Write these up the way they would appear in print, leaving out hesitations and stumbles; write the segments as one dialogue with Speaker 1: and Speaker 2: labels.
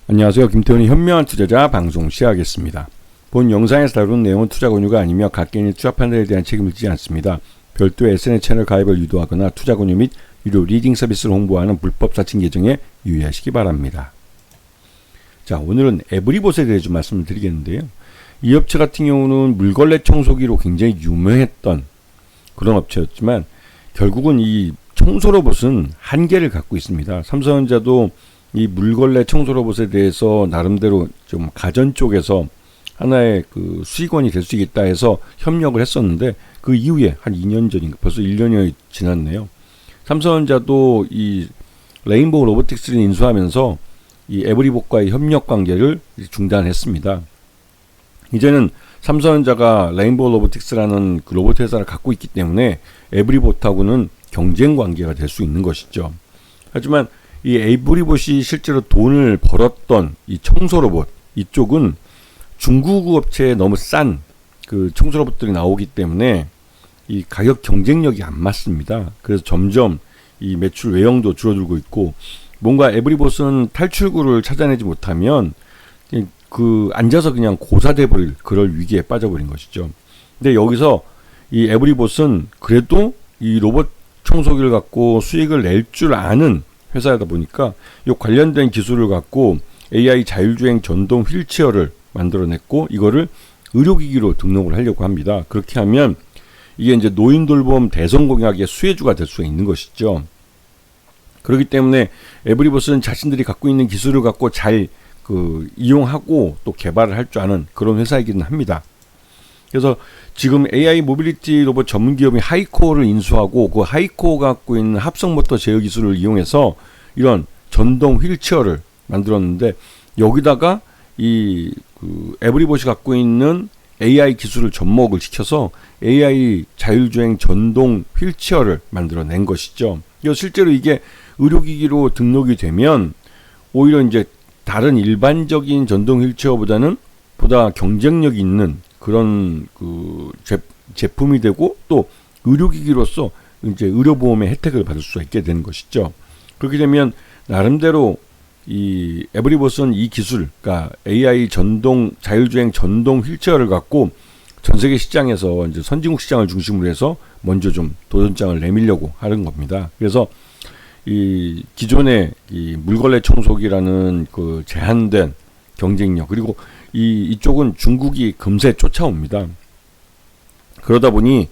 Speaker 1: 안녕하세요. 김태훈의 현명한 투자자 방송 시작하겠습니다. 본 영상에서 다룬 내용은 투자 권유가 아니며 각 개인의 투자 판단에 대한 책임을 지지 않습니다. 별도의 SNS 채널 가입을 유도하거나 투자 권유 및 유료 리딩 서비스를 홍보하는 불법 사칭 계정에 유의하시기 바랍니다. 자, 오늘은 에브리봇에 대해 좀 말씀을 드리겠는데요. 이 업체 같은 경우는 물걸레 청소기로 굉장히 유명했던 그런 업체였지만 결국은 이 청소 로봇은 한계를 갖고 있습니다. 삼성전자도 이 물걸레 청소 로봇에 대해서 나름대로 좀 가전 쪽에서 하나의 그 수익원이 될 수 있겠다 해서 협력을 했었는데 그 이후에 한 2년 전인가 벌써 1년이 지났네요. 삼성전자도 이 레인보우 로보틱스를 인수하면서 이 에브리봇과의 협력 관계를 중단했습니다. 이제는 삼성전자가 레인보우 로보틱스라는 그 로봇 회사를 갖고 있기 때문에 에브리봇하고는 경쟁 관계가 될 수 있는 것이죠. 하지만 이 에브리봇이 실제로 돈을 벌었던 이 청소 로봇 이쪽은 중국 업체에 너무 싼 그 청소 로봇들이 나오기 때문에 이 가격 경쟁력이 안 맞습니다. 그래서 점점 이 매출 외형도 줄어들고 있고 뭔가 에브리봇은 탈출구를 찾아내지 못하면 그 앉아서 그냥 고사돼 버릴 그럴 위기에 빠져버린 것이죠. 근데 여기서 이 에브리봇은 그래도 이 로봇 청소기를 갖고 수익을 낼 줄 아는 회사이다 보니까 이 관련된 기술을 갖고 AI 자율주행 전동 휠체어를 만들어냈고 이거를 의료기기로 등록을 하려고 합니다. 그렇게 하면 이게 이제 노인 돌봄 대선 공약의 수혜주가 될 수 있는 것이죠. 그렇기 때문에 에브리봇은 자신들이 갖고 있는 기술을 갖고 잘 이용하고 또 개발을 할 줄 아는 그런 회사이기는 합니다. 그래서 지금 AI 모빌리티 로봇 전문 기업인 하이코어를 인수하고 그 하이코어가 갖고 있는 합성 모터 제어 기술을 이용해서 이런 전동 휠체어를 만들었는데 여기다가 이 에브리봇이 갖고 있는 AI 기술을 접목을 시켜서 AI 자율주행 전동 휠체어를 만들어낸 것이죠. 실제로 이게 의료기기로 등록이 되면 오히려 이제 다른 일반적인 전동 휠체어보다는 보다 경쟁력 있는 그런 제품이 되고 또 의료기기로서 이제 의료보험의 혜택을 받을 수 있게 되는 것이죠. 그렇게 되면 나름대로 이 에브리봇은 이 기술, 그러니까 AI 자율주행 전동 휠체어를 갖고 전 세계 시장에서 이제 선진국 시장을 중심으로 해서 먼저 좀 도전장을 내밀려고 하는 겁니다. 그래서 이 기존의 이 물걸레 청소기라는 그 제한된 경쟁력 그리고 이쪽은 중국이 금세 쫓아옵니다. 그러다 보니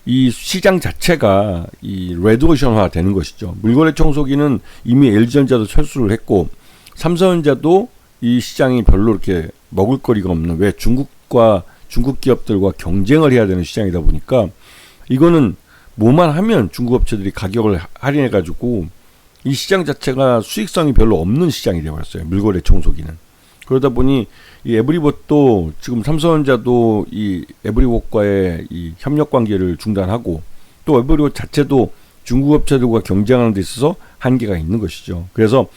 Speaker 1: 이 시장 자체가 이 레드오션화 되는 것이죠. 물걸레 청소기는 이미 LG전자도 철수를 했고 삼성전자도 이 시장이 별로 이렇게 먹을거리가 없는 왜 중국 기업들과 경쟁을 해야 되는 시장이다 보니까 이거는 뭐만 하면 중국 업체들이 가격을 할인해 가지고 이 시장 자체가 수익성이 별로 없는 시장이 되어버렸어요. 물걸레 청소기는. 그러다 보니 이 에브리봇도 지금 삼성전자도 이 에브리봇과의 이 협력 관계를 중단하고 또 에브리봇 자체도 중국 업체들과 경쟁하는 데 있어서 한계가 있는 것이죠. 그래서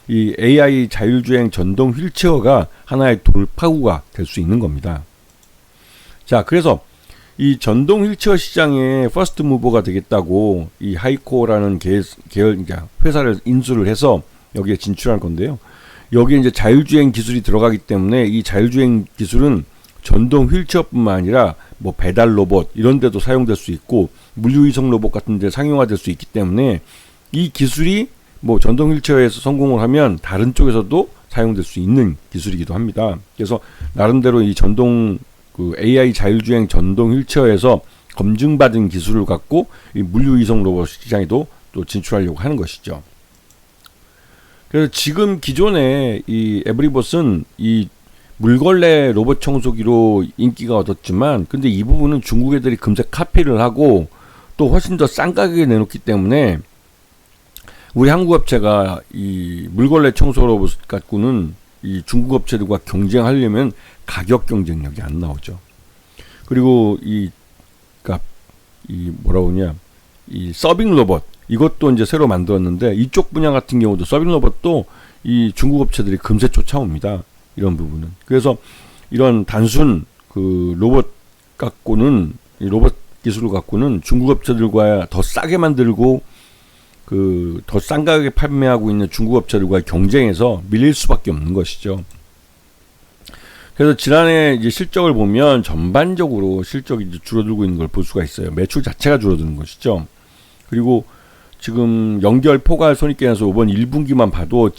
Speaker 1: 이 AI 자율주행 전동 휠체어가 하나의 돌파구가 될 수 있는 겁니다. 자, 그래서 이 전동 휠체어 시장의 퍼스트 무버가 되겠다고 이 하이코어라는 계열 회사를 인수를 해서 여기에 진출할 건데요. 여기에 이제 자율주행 기술이 들어가기 때문에 이 자율주행 기술은 전동 휠체어뿐만 아니라 뭐 배달 로봇 이런 데도 사용될 수 있고 물류이송 로봇 같은 데 상용화될 수 있기 때문에 이 기술이 뭐 전동 휠체어에서 성공을 하면 다른 쪽에서도 사용될 수 있는 기술이기도 합니다. 그래서 나름대로 이 AI 자율주행 전동 휠체어에서 검증받은 기술을 갖고 이 물류이송 로봇 시장에도 또 진출하려고 하는 것이죠. 그래서 지금 기존에 이 에브리봇은 이 물걸레 로봇 청소기로 인기가 얻었지만 근데 이 부분은 중국 애들이 금세 카피를 하고 또 훨씬 더 싼 가격에 내놓기 때문에 우리 한국 업체가 이 물걸레 청소 로봇 갖고는 이 중국 업체들과 경쟁하려면 가격 경쟁력이 안 나오죠. 그리고 이 서빙 로봇 이것도 이제 새로 만들었는데 이쪽 분야 같은 경우도 서빙 로봇도 이 중국 업체들이 금세 쫓아옵니다. 이런 부분은. 그래서 이런 단순 로봇 갖고는 이 로봇 기술을 갖고는 중국 업체들과 더 싸게 만들고 더 싼 가격에 판매하고 있는 중국 업체들과 경쟁해서 밀릴 수밖에 없는 것이죠. 그래서 지난해 이제 실적을 보면 전반적으로 실적이 이제 줄어들고 있는 걸 볼 수가 있어요. 매출 자체가 줄어드는 것이죠. 그리고 지금 연결 포괄 손익계산서 이번 1분기만 봐도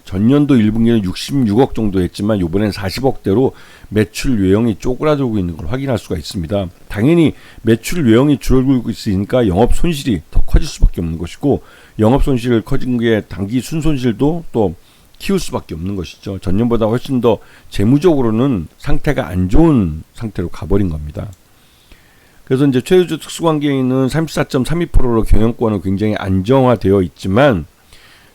Speaker 1: 전년도 1분기는 66억 정도 했지만 이번엔 40억대로 매출 외형이 쪼그라들고 있는 걸 확인할 수가 있습니다. 당연히 매출 외형이 줄어들고 있으니까 영업 손실이 더 커질 수밖에 없는 것이고, 영업 손실을 커진 게 단기 순손실도 또 키울 수밖에 없는 것이죠. 전년보다 훨씬 더 재무적으로는 상태가 안 좋은 상태로 가버린 겁니다. 그래서 이제 최우주 특수관계인은 34.32%로 경영권은 굉장히 안정화되어 있지만,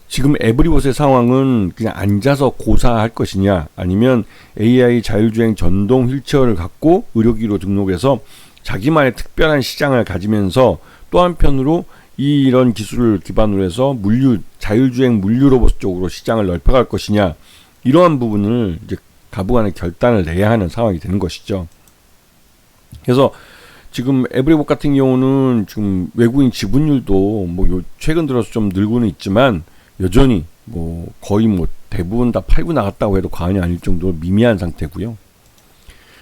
Speaker 1: 지금 에브리봇의 상황은 그냥 앉아서 고사할 것이냐, 아니면 AI 자율주행 전동 휠체어를 갖고 의료기로 등록해서 자기만의 특별한 시장을 가지면서 또 한편으로 이런 기술을 기반으로 해서 자율주행 물류 로봇 쪽으로 시장을 넓혀갈 것이냐, 이러한 부분을 이제 가부간의 결단을 내야 하는 상황이 되는 것이죠. 그래서 지금 에브리봇 같은 경우는 지금 외국인 지분율도 최근 들어서 좀 늘고는 있지만 여전히 거의 대부분 다 팔고 나갔다고 해도 과언이 아닐 정도로 미미한 상태고요.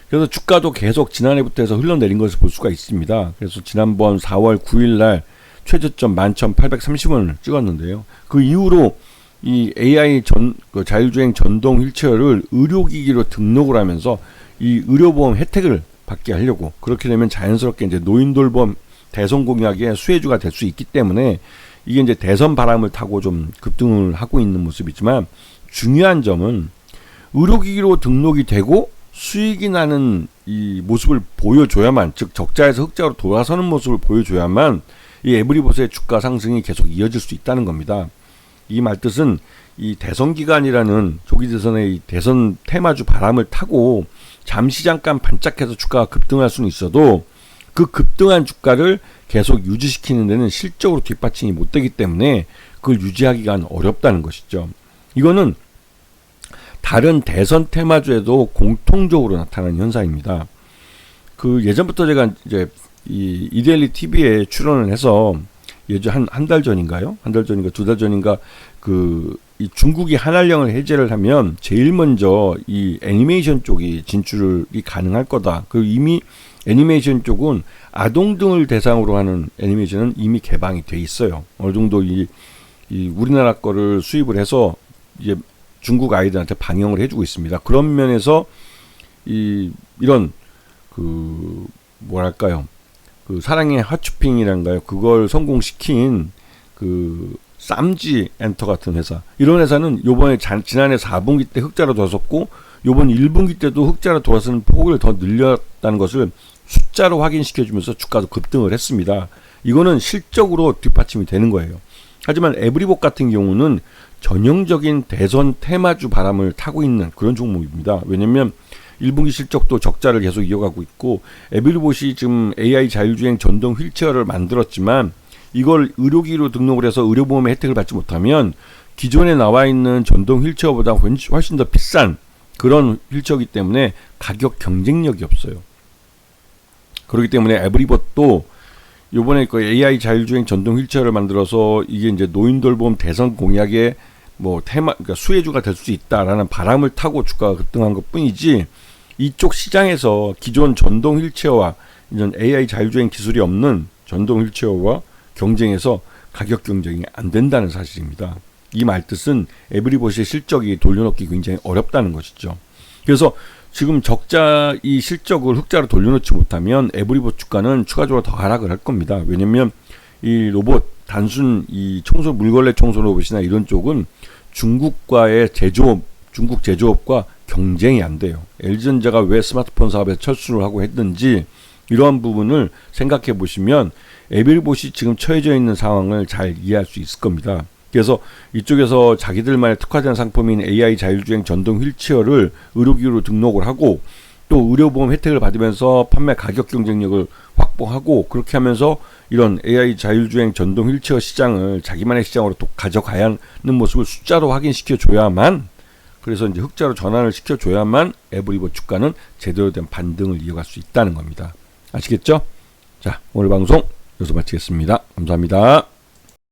Speaker 1: 그래서 주가도 계속 지난해부터 해서 흘러내린 것을 볼 수가 있습니다. 그래서 지난번 4월 9일 날 최저점 11,830원을 찍었는데요. 그 이후로 이 AI 자율주행 전동 휠체어를 의료기기로 등록을 하면서 이 의료보험 혜택을 받게 하려고, 그렇게 되면 자연스럽게 이제 노인돌봄 대선 공약의 수혜주가 될 수 있기 때문에 이게 이제 대선 바람을 타고 좀 급등을 하고 있는 모습이지만, 중요한 점은 의료기기로 등록이 되고 수익이 나는 이 모습을 보여줘야만, 즉 적자에서 흑자로 돌아서는 모습을 보여줘야만 이 에브리봇의 주가 상승이 계속 이어질 수 있다는 겁니다. 이 말뜻은 이 대선 기간이라는 조기 대선의 이 대선 테마주 바람을 타고 잠시 잠깐 반짝해서 주가가 급등할 수는 있어도 그 급등한 주가를 계속 유지시키는 데는 실적으로 뒷받침이 못 되기 때문에 그걸 유지하기가 어렵다는 것이죠. 이거는 다른 대선 테마주에도 공통적으로 나타나는 현상입니다. 예전부터 제가 이제 이 이데일리 TV에 출연을 해서 예전 한 달 전인가요? 한 달 전인가 2달 전인가 이 중국이 한한령을 해제를 하면 제일 먼저 이 애니메이션 쪽이 진출이 가능할 거다. 이미 애니메이션 쪽은 아동 등을 대상으로 하는 애니메이션은 이미 개방이 돼 있어요. 어느 정도 이 우리나라 거를 수입을 해서 이제 중국 아이들한테 방영을 해주고 있습니다. 그런 면에서 이런 뭐랄까요? 사랑의 핫쇼핑이란가요? 그걸 성공시킨 쌈지 엔터 같은 회사, 이런 회사는 요번에 지난해 4분기 때 흑자로 돌아섰고 요번 1분기 때도 흑자로 돌아서는 폭을 더 늘렸다는 것을 숫자로 확인시켜주면서 주가도 급등을 했습니다. 이거는 실적으로 뒷받침이 되는 거예요. 하지만 에브리봇 같은 경우는 전형적인 대선 테마주 바람을 타고 있는 그런 종목입니다. 왜냐면 1분기 실적도 적자를 계속 이어가고 있고, 에브리봇이 지금 AI 자율주행 전동 휠체어를 만들었지만 이걸 의료기로 등록을 해서 의료보험의 혜택을 받지 못하면 기존에 나와 있는 전동 휠체어보다 훨씬 더 비싼 그런 휠체어이기 때문에 가격 경쟁력이 없어요. 그렇기 때문에 에브리봇도 요번에 AI 자율주행 전동 휠체어를 만들어서 이게 이제 노인돌봄 대선 공약의 그러니까 수혜주가 될 수 있다라는 바람을 타고 주가가 급등한 것 뿐이지, 이쪽 시장에서 기존 전동 휠체어와 이런 AI 자율주행 기술이 없는 전동 휠체어와 경쟁해서 가격 경쟁이 안 된다는 사실입니다. 이 말뜻은 에브리봇의 실적이 돌려놓기 굉장히 어렵다는 것이죠. 그래서 지금 적자 이 실적을 흑자로 돌려놓지 못하면 에브리봇 주가는 추가적으로 더 하락을 할 겁니다. 왜냐면 이 로봇, 단순 이 물걸레 청소 로봇이나 이런 쪽은 중국과의 중국 제조업과 경쟁이 안 돼요. LG전자가 왜 스마트폰 사업에 철수를 하고 했는지 이러한 부분을 생각해 보시면 에브리봇이 지금 처해져 있는 상황을 잘 이해할 수 있을 겁니다. 그래서 이쪽에서 자기들만의 특화된 상품인 AI 자율주행 전동 휠체어를 의료기로 등록을 하고 또 의료보험 혜택을 받으면서 판매 가격 경쟁력을 확보하고, 그렇게 하면서 이런 AI 자율주행 전동 휠체어 시장을 자기만의 시장으로 또 가져가야 하는 모습을 숫자로 확인시켜 줘야만, 그래서 이제 흑자로 전환을 시켜 줘야만 에브리봇 주가는 제대로 된 반등을 이어갈 수 있다는 겁니다. 아시겠죠? 자, 오늘 방송 여기서 마치겠습니다. 감사합니다.